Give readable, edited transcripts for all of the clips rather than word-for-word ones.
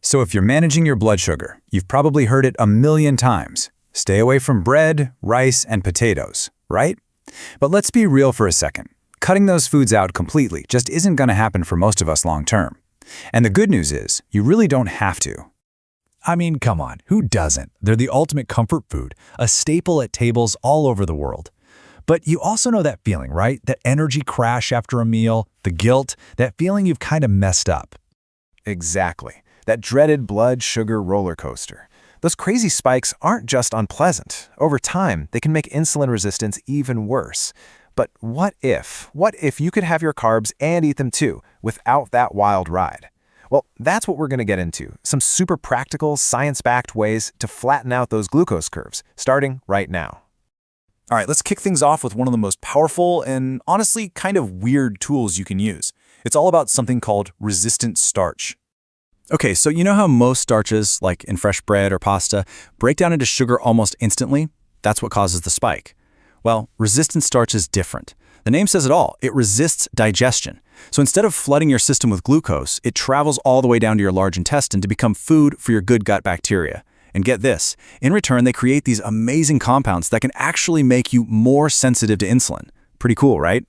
So if you're managing your blood sugar, you've probably heard it a million times. Stay away from bread, rice, and potatoes, right? But let's be real for a second. Cutting those foods out completely just isn't going to happen for most of us long term. And the good news is, you really don't have to. I mean, come on, who doesn't? They're the ultimate comfort food, a staple at tables all over the world. But you also know that feeling, right? That energy crash after a meal, the guilt, that feeling you've kind of messed up. Exactly. That dreaded blood sugar roller coaster. Those crazy spikes aren't just unpleasant. Over time, they can make insulin resistance even worse. But what if you could have your carbs and eat them too, without that wild ride? Well, that's what we're going to get into. Some super practical, science-backed ways to flatten out those glucose curves, starting right now. All right, let's kick things off with one of the most powerful and honestly kind of weird tools you can use. It's all about something called resistant starch. Okay, so you know how most starches, like in fresh bread or pasta, break down into sugar almost instantly? That's what causes the spike. Well, resistant starch is different. The name says it all. It resists digestion. So instead of flooding your system with glucose, it travels all the way down to your large intestine to become food for your good gut bacteria. And get this, in return, they create these amazing compounds that can actually make you more sensitive to insulin. Pretty cool, right?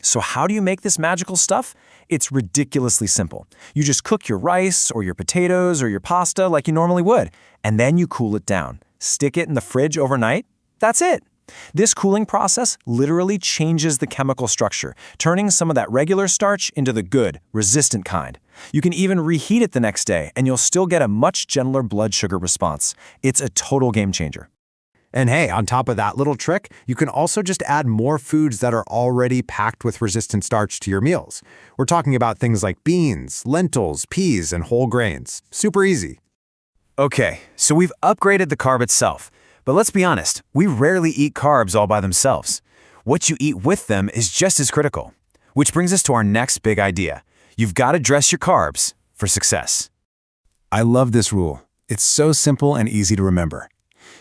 So how do you make this magical stuff? It's ridiculously simple. You just cook your rice or your potatoes or your pasta like you normally would, and then you cool it down. Stick it in the fridge overnight. That's it. This cooling process literally changes the chemical structure, turning some of that regular starch into the good, resistant kind. You can even reheat it the next day, and you'll still get a much gentler blood sugar response. It's a total game changer. And hey, on top of that little trick, you can also just add more foods that are already packed with resistant starch to your meals. We're talking about things like beans, lentils, peas, and whole grains. Super easy. Okay, so we've upgraded the carb itself. But let's be honest, we rarely eat carbs all by themselves. What you eat with them is just as critical. Which brings us to our next big idea. You've got to dress your carbs for success. I love this rule. It's so simple and easy to remember.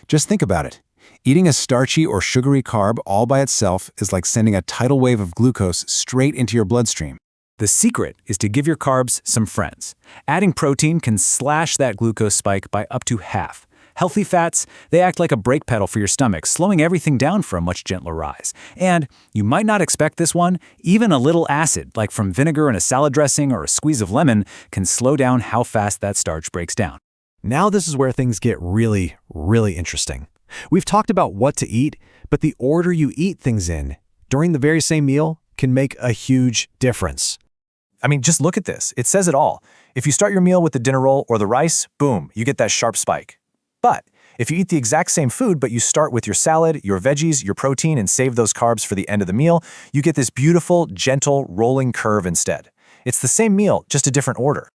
Just think about it. Eating a starchy or sugary carb all by itself is like sending a tidal wave of glucose straight into your bloodstream. The secret is to give your carbs some friends. Adding protein can slash that glucose spike by up to half. Healthy fats, they act like a brake pedal for your stomach, slowing everything down for a much gentler rise. And you might not expect this one, even a little acid, like from vinegar in a salad dressing or a squeeze of lemon, can slow down how fast that starch breaks down. Now this is where things get really, really interesting. We've talked about what to eat, but the order you eat things in during the very same meal can make a huge difference. I mean, just look at this. It says it all. If you start your meal with the dinner roll or the rice, boom, you get that sharp spike. But if you eat the exact same food, but you start with your salad, your veggies, your protein, and save those carbs for the end of the meal, you get this beautiful, gentle, rolling curve instead. It's the same meal, just a different order.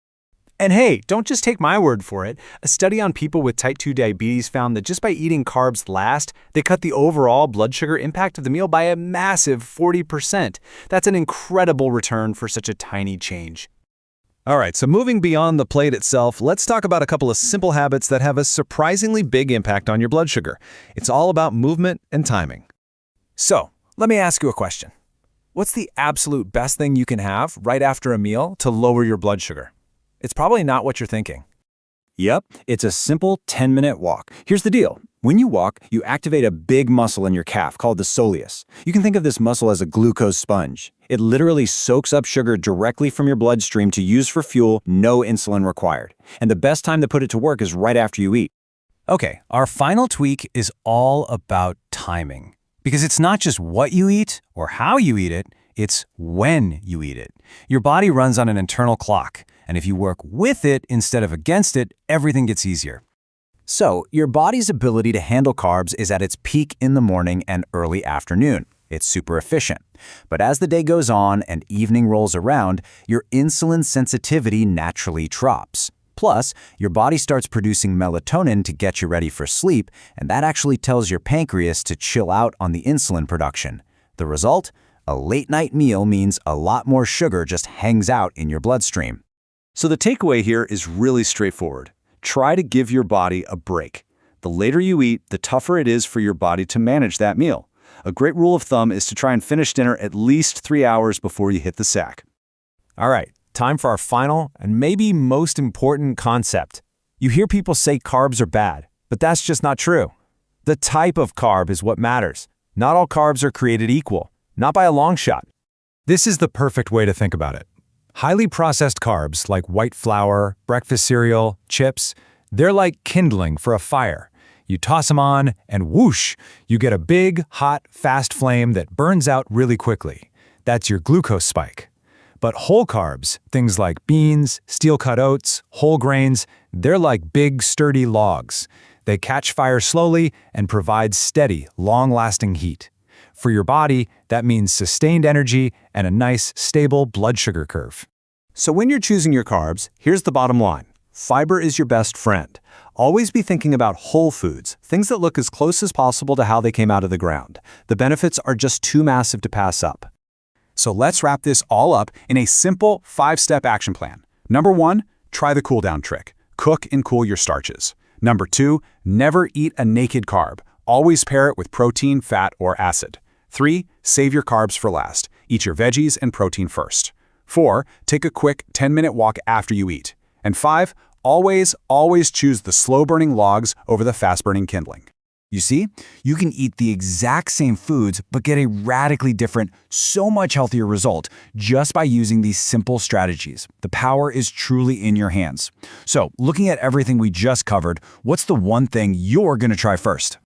And hey, don't just take my word for it. A study on people with type 2 diabetes found that just by eating carbs last, they cut the overall blood sugar impact of the meal by a massive 40%. That's an incredible return for such a tiny change. All right, so moving beyond the plate itself, let's talk about a couple of simple habits that have a surprisingly big impact on your blood sugar. It's all about movement and timing. So, let me ask you a question. What's the absolute best thing you can have right after a meal to lower your blood sugar? It's probably not what you're thinking. Yep, it's a simple 10-minute walk. Here's the deal. When you walk, you activate a big muscle in your calf called the soleus. You can think of this muscle as a glucose sponge. It literally soaks up sugar directly from your bloodstream to use for fuel, no insulin required. And the best time to put it to work is right after you eat. Okay, our final tweak is all about timing. Because it's not just what you eat or how you eat it, it's when you eat it. Your body runs on an internal clock. And if you work with it instead of against it, everything gets easier. So, your body's ability to handle carbs is at its peak in the morning and early afternoon. It's super efficient. But as the day goes on and evening rolls around, your insulin sensitivity naturally drops. Plus, your body starts producing melatonin to get you ready for sleep, and that actually tells your pancreas to chill out on the insulin production. The result? A late-night meal means a lot more sugar just hangs out in your bloodstream. So the takeaway here is really straightforward. Try to give your body a break. The later you eat, the tougher it is for your body to manage that meal. A great rule of thumb is to try and finish dinner at least 3 hours before you hit the sack. All right, time for our final and maybe most important concept. You hear people say carbs are bad, but that's just not true. The type of carb is what matters. Not all carbs are created equal, not by a long shot. This is the perfect way to think about it. Highly processed carbs like white flour, breakfast cereal, chips, they're like kindling for a fire. You toss them on, and whoosh, you get a big, hot, fast flame that burns out really quickly. That's your glucose spike. But whole carbs, things like beans, steel-cut oats, whole grains, they're like big, sturdy logs. They catch fire slowly and provide steady, long-lasting heat. For your body, that means sustained energy and a nice, stable blood sugar curve. So when you're choosing your carbs, here's the bottom line. Fiber is your best friend. Always be thinking about whole foods, things that look as close as possible to how they came out of the ground. The benefits are just too massive to pass up. So let's wrap this all up in a simple 5-step action plan. Number 1, try the cool down trick. Cook and cool your starches. Number 2, never eat a naked carb. Always pair it with protein, fat, or acid. 3, save your carbs for last. Eat your veggies and protein first. 4, take a quick 10-minute walk after you eat. And 5, always choose the slow-burning logs over the fast-burning kindling. You see, you can eat the exact same foods but get a radically different, so much healthier result just by using these simple strategies. The power is truly in your hands. So, looking at everything we just covered, what's the one thing you're going to try first?